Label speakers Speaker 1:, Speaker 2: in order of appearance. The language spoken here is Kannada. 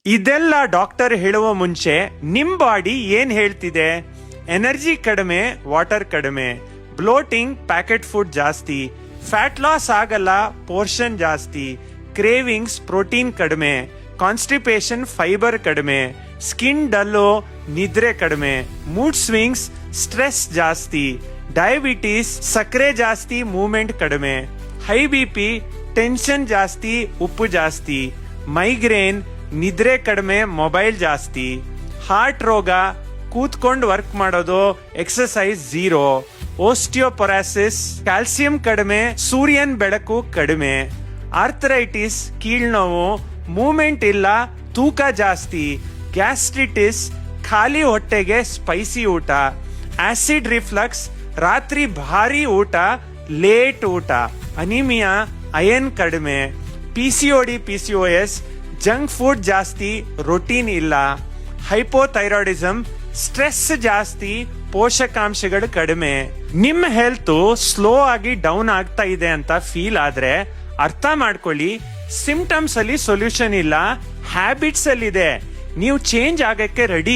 Speaker 1: ಇದೆಲ್ಲ ಡಾಕ್ಟರ್ ಹೇಳುವ ಮುಂಚೆ ನಿಮ್ ಬಾಡಿ ಏನ್ ಹೇಳ್ತಿದೆ? ಎನರ್ಜಿ ಕಡಿಮೆ, ವಾಟರ್ ಕಡಿಮೆ, ಬ್ಲೋಟಿಂಗ್, ಪ್ಯಾಕೆಟ್ ಫುಡ್ ಜಾಸ್ತಿ, ಫ್ಯಾಟ್ ಲಾಸ್ ಆಗಲ್ಲ, ಪೋರ್ಷನ್ ಜಾಸ್ತಿ, ಕ್ರೇವಿಂಗ್ಸ್, ಪ್ರೋಟೀನ್ ಕಡಿಮೆ, ಕಾನ್ಸ್ಟಿಪೇಷನ್, ಫೈಬರ್ ಕಡಿಮೆ, ಸ್ಕಿನ್ ಡಲ್ಲು, ನಿದ್ರೆ ಕಡಿಮೆ, ಮೂಡ್ ಸ್ವಿಂಗ್ಸ್, ಸ್ಟ್ರೆಸ್ ಜಾಸ್ತಿ, ಡಯಾಬಿಟೀಸ್, ಸಕ್ಕರೆ ಜಾಸ್ತಿ, ಮೂವ್ಮೆಂಟ್ ಕಡಿಮೆ, ಹೈ ಬಿ.ಪಿ, ಟೆನ್ಷನ್ ಜಾಸ್ತಿ, ಉಪ್ಪು ಜಾಸ್ತಿ, ಮೈಗ್ರೇನ್, ನಿದ್ರೆ ಕಡಿಮೆ, ಮೊಬೈಲ್ ಜಾಸ್ತಿ, ಹಾರ್ಟ್ ರೋಗ, ಕೂತ್ಕೊಂಡು ವರ್ಕ್ ಮಾಡೋದು, ಎಕ್ಸಸೈಸ್ ಝೀರೋ, ಓಸ್ಟಿಯೋಪೊರಾಸಿಸ್, ಕ್ಯಾಲ್ಸಿಯಂ ಕಡಿಮೆ, ಸೂರ್ಯನ್ ಬೆಳಕು ಕಡಿಮೆ, ಆರ್ಥರೈಟಿಸ್, ಕೀಳ್ನೋವು, ಮೂವ್ಮೆಂಟ್ ಇಲ್ಲ, ತೂಕ ಜಾಸ್ತಿ, ಗ್ಯಾಸ್ಟ್ರಿಟಿಸ್, ಖಾಲಿ ಹೊಟ್ಟೆಗೆ ಸ್ಪೈಸಿ ಊಟ, ಆಸಿಡ್ ರಿಫ್ಲಕ್ಸ್, ರಾತ್ರಿ ಭಾರಿ ಊಟ, ಲೇಟ್ ಊಟ, ಅನಿಮಿಯಾ, ಅಯನ್ ಕಡಿಮೆ, ಪಿಸಿಒಡಿ, ಪಿಸಿಒಎಸ್, ಜಂಕ್ ಫುಡ್ ಜಾಸ್ತಿ, ರೊಟೀನ್ ಇಲ್ಲ, ಹೈಪೋಥೈರಾಯ್ಡಿಸಮ್, ಸ್ಟ್ರೆಸ್ ಜಾಸ್ತಿ, ಪೋಷಕಾಂಶಗಳು ಕಡಿಮೆ. ನಿಮ್ಮ ಹೆಲ್ತ್ ಸ್ಲೋ ಆಗಿ ಡೌನ್ ಆಗ್ತಾ ಇದೆ ಅಂತ ಫೀಲ್ ಆದ್ರೆ ಅರ್ಥ ಮಾಡ್ಕೊಳ್ಳಿ, ಸಿಂಪ್ಟಮ್ಸ್ ಅಲ್ಲಿ ಸೊಲ್ಯೂಷನ್ ಇಲ್ಲ, ಹ್ಯಾಬಿಟ್ಸ್ ಅಲ್ಲಿ ಇದೆ. ನೀವು ಚೇಂಜ್ ಆಗಕ್ಕೆ ರೆಡಿ